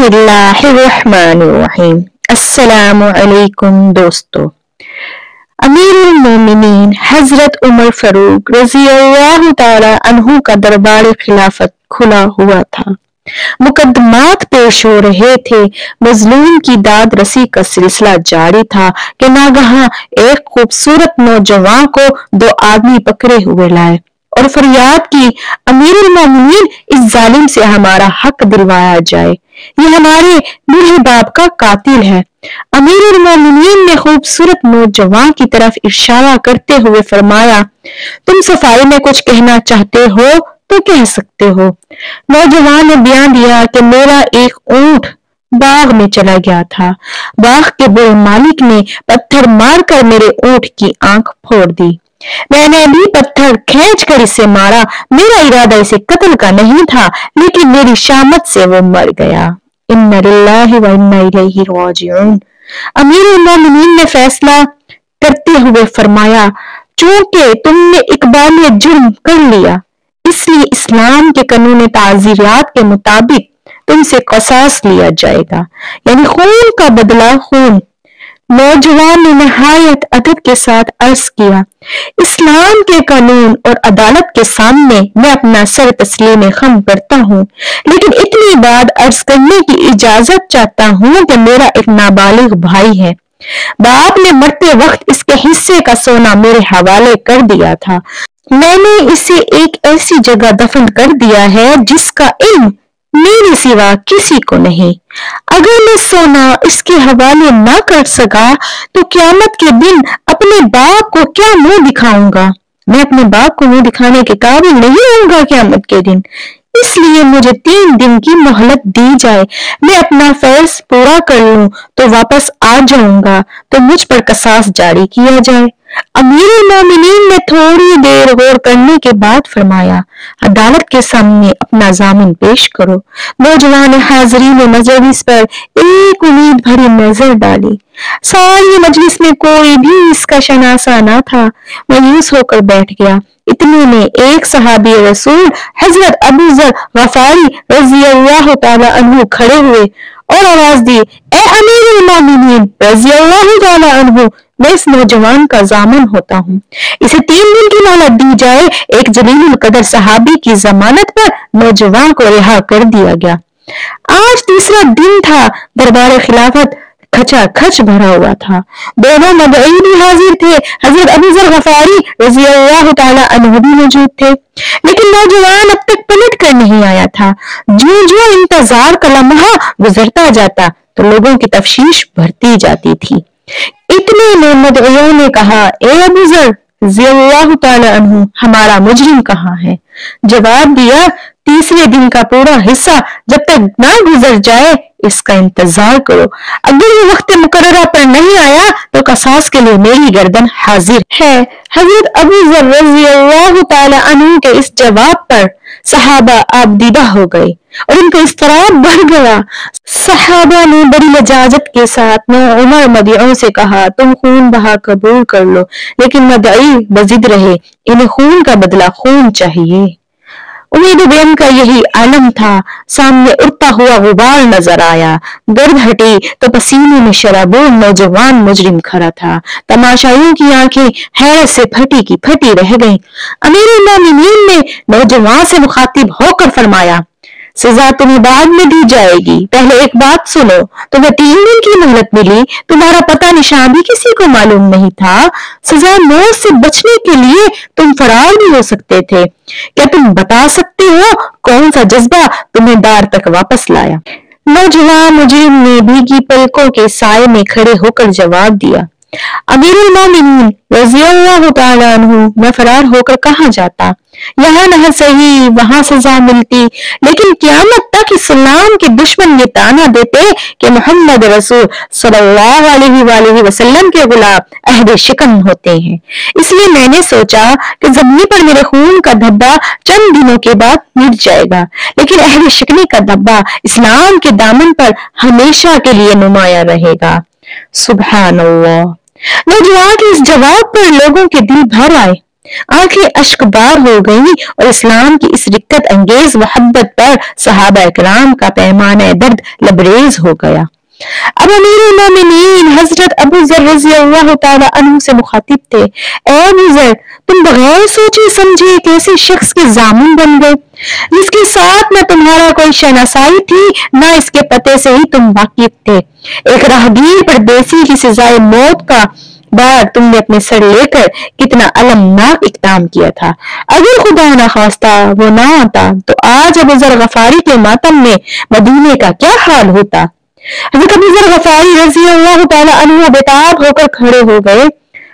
बिस्मिल्लाहिर्रहमानिर्रहीम। अस्सलामु अलैकुम दोस्तों। अमीरुल मोमिनीन हजरत उमर फारूक रज़ियल्लाहु ताला अन्हु का दरबार खिलाफत खुला हुआ था। मुकदमात पेश हो रहे थे, मजलूम की दाद रसी का सिलसिला जारी था कि नागहां एक खूबसूरत नौजवान को दो आदमी पकड़े हुए लाए और फरियाद की, अमीरुल मोमिनीन, इस जालिम से हमारा हक दिलवाया जाए, ये हमारे बूढ़े बाप का कातिल है। अमीरुल मोमिनीन ने खूबसूरत नौजवान की तरफ इशारा करते हुए फरमाया, तुम सफाई में कुछ कहना चाहते हो तो कह सकते हो। नौजवान ने बयान दिया कि मेरा एक ऊंट बाग में चला गया था। बाग के बुरे मालिक ने पत्थर मारकर मेरे ऊंट की आंख फोड़ दी। मैंने भी पत्थर खींचकर इसे मारा। मेरा इरादा इसे कत्ल का नहीं था, लेकिन मेरी शामत से वो मर गया। इन्ना लिल्लाहि व इन्ना इलैहि राजिऊन। अमीरुल मोमिनीन ने फैसला करते हुए फरमाया, चूंकि तुमने इकबाल जुर्म कर लिया, इसलिए इस्लाम के कानून ताज़ीरात के मुताबिक तुमसे क़सास लिया जाएगा, यानी खून का बदला खून। नौजवान ने नहायत अदब के साथ अर्ज किया, इस्लाम के कानून और अदालत के सामने मैं अपना सर तस्लीम खम करता हूँ, लेकिन इतनी बात अर्ज करने की इजाजत चाहता हूँ कि मेरा एक नाबालिग भाई है। बाप ने मरते वक्त इसके हिस्से का सोना मेरे हवाले कर दिया था। मैंने इसे एक ऐसी जगह दफन कर दिया है जिसका इल्म मेरे सिवा किसी को नहीं। अगर मैं सोना इसके हवाले ना कर सका तो क़यामत के दिन अपने बाप को क्या मुंह दिखाऊंगा? मैं अपने बाप को मुंह दिखाने के काबिल नहीं होऊंगा क़यामत के दिन। इसलिए मुझे 3 दिन की मोहलत दी जाए। मैं अपना फर्ज पूरा कर लूं तो वापस आ जाऊंगा, तो मुझ पर क़सास जारी किया जाए। अमीरुल मोमिनीन ने थोड़ी देर गौर करने के बाद फरमाया, अदालत के सामने अपना जामिन पेश करो। नौजवान हाज़रीन मजलिस पर एक उम्मीद भरी नजर डाली। सारी मजलिस में कोई भी इसका शनासा न था। मायूस होकर बैठ गया। इतने में एक सहाबी रसूल हजरत अबू ज़र गफारी रज़ियल्लाहु ताला अन्हु खड़े हुए और आवाज दी, ए अमीरुल मोमिनीन रज़ियल्लाहु ताला अन्हु, मैं इस नौजवान का जामिन होता हूँ, इसे 3 दिन की मोहलत दी जाए। एक जलीलुल कदर सहाबी की जमानत पर नौजवान को रिहा कर दिया गया। आज तीसरा दिन था। दरबार खिलाफत खचाखच भरा हुआ था। दोनों मदई भी हाजिर थे। हजरत अबू ज़र गफारी रज़ियल्लाहु ताला अन्हु भी मौजूद थे, लेकिन नौजवान अब तक पलट कर नहीं आया था। जो इंतजार का लम्हा गुजरता जाता तो लोगों की तफ्शीश बढ़ती जाती थी। इतने में मदईयों ने कहा, ए अबू ज़र रज़ियल्लाहु ताला अन्हु, हमारा मुजरिम कहाँ है? जवाब दिया, तीसरे दिन का पूरा हिस्सा जब तक ना गुजर जाए इसका इंतजार करो। अगर वो वक्त मुकर्ररा पर नहीं आया तो क़सास के लिए मेरी गर्दन हाजिर है। हज़रत अबू ज़र रज़ियल्लाहु ताला अन्हु के इस जवाब पर सहाबा आबदीदा हो गए और उनका इस्तराब बढ़ गया। सहाबा ने बड़ी लजाजत के साथ उमर मदईयों से कहा, तुम खून बहा कबूल कर लो, लेकिन मदई बजिद रहे, इन्हें खून का बदला खून चाहिए। उम्मीद बेगम का यही आलम था। सामने उड़ता हुआ गुबार नजर आया। गर्द हटी तो पसीने में शराबोर नौजवान मुजरिम खड़ा था। तमाशाइयों की आंखें हैरत से फटी की फटी रह गईं। अमीरुल मोमिनीन ने नौजवान से मुखातिब होकर फरमाया, सजा तुम्हें बाद में दी जाएगी, पहले एक बात सुनो, तुम्हें 3 दिन की मोहलत मिली, तुम्हारा पता निशान भी किसी को मालूम नहीं था। सजा मौत से बचने के लिए तुम फरार भी हो सकते थे। क्या तुम बता सकते हो कौन सा जज्बा तुम्हें दार तक वापस लाया? नौजवान मुजरिम ने भीगी पलकों के साए में खड़े होकर जवाब दिया, अमीरुल मोमिनीन रज़ियल्लाहु ताला अन्हु, मैं फरार होकर कहाँ जाता? यहाँ न सही वहां सजा मिलती, लेकिन क़यामत तक इस्लाम के दुश्मन ये ताना देते कि मोहम्मद रसूल सल्लल्लाहु अलैहि वसल्लम के गुलाम अहद शिकन होते हैं। इसलिए मैंने सोचा कि ज़मीन पर मेरे खून का धब्बा चंद दिनों के बाद मिट जाएगा, लेकिन अहद शिकनी का धब्बा इस्लाम के दामन पर हमेशा के लिए नुमाया रहेगा। सुभान अल्लाह। नौजवान के इस जवाब पर लोगों के दिल भर आए। आंखें अश्कबार हो गईं और इस्लाम की इस रिक्कत अंगेज मोहब्बत पर सहाबा इकराम का पैमाना दर्द लबरेज हो गया। अब अमीरुल मोमिनीन हजरत अबू जर रज़ियल्लाहु ताला अन्हु से मुखातिब थे, ए अबू जर, तुम बगैर सोचे समझे एक ऐसे शख्स के जामिन बन गए जिसके साथ न तुम्हारा कोई शनासाई थी, न इसके पते से ही तुम वाकिफ थे। एक राहगीर परदेसी की सजाए मौत का बार तुमने अपने सर लेकर कितना अलमनाक इक़दाम किया था। अगर खुदा न खास्ता वो ना आता तो आज अबू जर गफारी के मातम में मदीने का क्या हाल होता। हज़रत अबू जर गफारी रज़ियल्लाहु ताला अन्हु बेताब होकर खड़े हो गए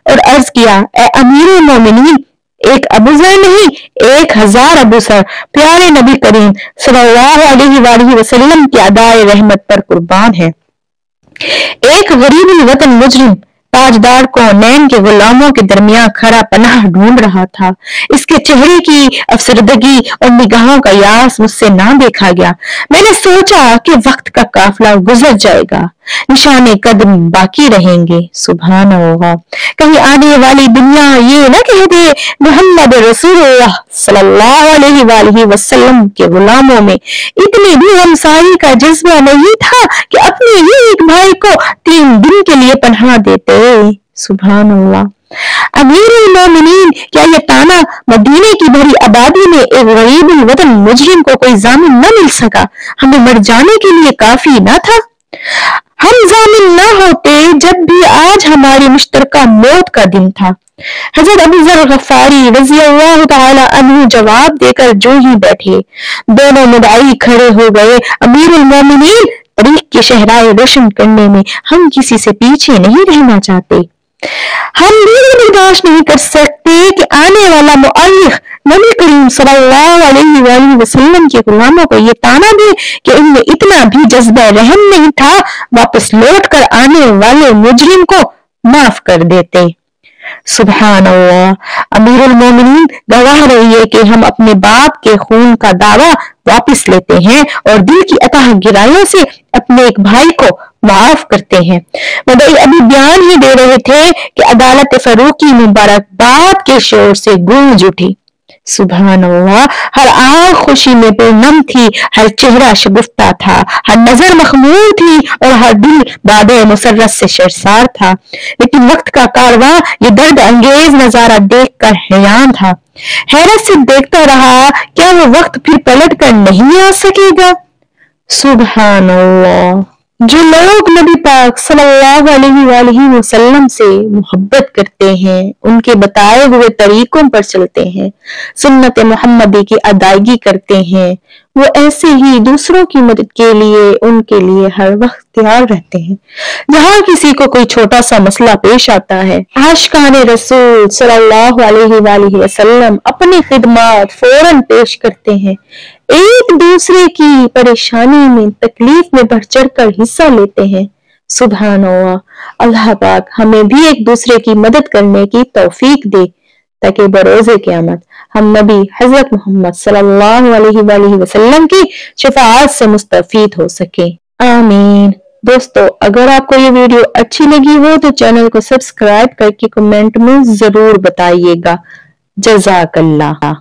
और अर्ज किया, ए अमीरुल मोमिनीन, एक अबू जर नहीं 1000 अबू सर प्यारे नबी करीम सल्लल्लाहु अलैहि वसल्लम की अदाए रहमत पर कुर्बान है। एक गरीब वतन मुजरिम ताजदार को नैन के गुलामों के दरमियान खरा पनाह ढूंढ रहा था। इसके चेहरे की अफसरदगी और निगाहों का यास मुझसे ना देखा गया। मैंने सोचा कि वक्त का काफिला गुजर जाएगा, निशाने कदम बाकी रहेंगे। सुभान अल्लाह, कहीं आने वाली दुनिया ये न कह दे मोहम्मद रसूलुल्लाह सल्लल्लाहु अलैहि वसल्लम के गुलामों में इतनी भी हमसाई का जज्बा नहीं था कि अपने ही एक भाई को 3 दिन के लिए पनाह देते। सुभान अल्लाह। अमीरुल मोमिनीन, क्या ये ताना मदीने की भरी आबादी में एक गरीब वतन मुजरिम को कोई जामिन न मिल सका हमें मर जाने के लिए काफी न था? हम जामिन न होते जब भी आज हमारी मुश्तरका मौत का दिन था। हजरत अबू जर गफारी रज़ियल्लाहु ताला अन्हु जवाब देकर जो ही बैठे, दोनों मुदाई खड़े हो गए। अमीरुल मोमिनीन, तरीक के शहराए रोशन करने में हम किसी से पीछे नहीं रहना चाहते। हम भी बर्दाश्त नहीं कर सकते कि आने वाला मुअल्लिख नबी करीम सल्लल्लाहु अलैहि वसल्लम के गुलामों को ये ताना दे कि इनमें इतना भी जज्बा रहम नहीं था, वापस लौट कर आने वाले मुजरिम को माफ कर देते। सुभान अल्लाह। अमीरुल मोमिनीन, गवाह रहिए कि हम अपने बाप के खून का दावा वापस लेते हैं और दिल की अताह गिराइयों से अपने एक भाई को माफ करते हैं। मदई अभी बयान ही दे रहे थे कि अदालत फरूकी मुबारकबाद के शोर से गूंज उठी। सुभान अल्लाह। हर आंख खुशी में पूर्णम थी, हर चेहरा शगुफ्ता था, हर नजर मखमूर थी और हर दिल बादे मुसर्रत से शर्मसार था। लेकिन वक्त का कारवां ये दर्द अंगेज नजारा देखकर हैरान था। हैरत से देखता रहा, क्या वो वक्त फिर पलट कर नहीं आ सकेगा? सुभान अल्लाह। जो लोग नबी पाक सल्लल्लाहु अलैहि वसल्लम से मोहब्बत करते हैं, उनके बताए हुए तरीकों पर चलते हैं, सुन्नत मोहम्मदी की अदायगी करते हैं, वो ऐसे ही दूसरों की मदद के लिए उनके लिए हर वक्त तैयार रहते हैं। जहाँ किसी को कोई छोटा सा मसला पेश आता है, आशिकाने रसूल सल्लल्लाहु अलैहि वसल्लम अपनी खिदमत फौरन पेश करते हैं, एक दूसरे की परेशानी में तकलीफ में बढ़ चढ़ कर हिस्सा लेते हैं। सुभान अल्लाह। अल्लाह पाक हमें भी एक दूसरे की मदद करने की तौफीक दे ताकि बरोज़े क़यामत हम नबी हजरत मोहम्मद सल्लल्लाहु अलैहि वसल्लम की शफाअत से मुस्तफीद हो सके। आमीन। दोस्तों, अगर आपको ये वीडियो अच्छी लगी हो तो चैनल को सब्सक्राइब करके कमेंट में जरूर बताइएगा। जज़ाकल्लाह।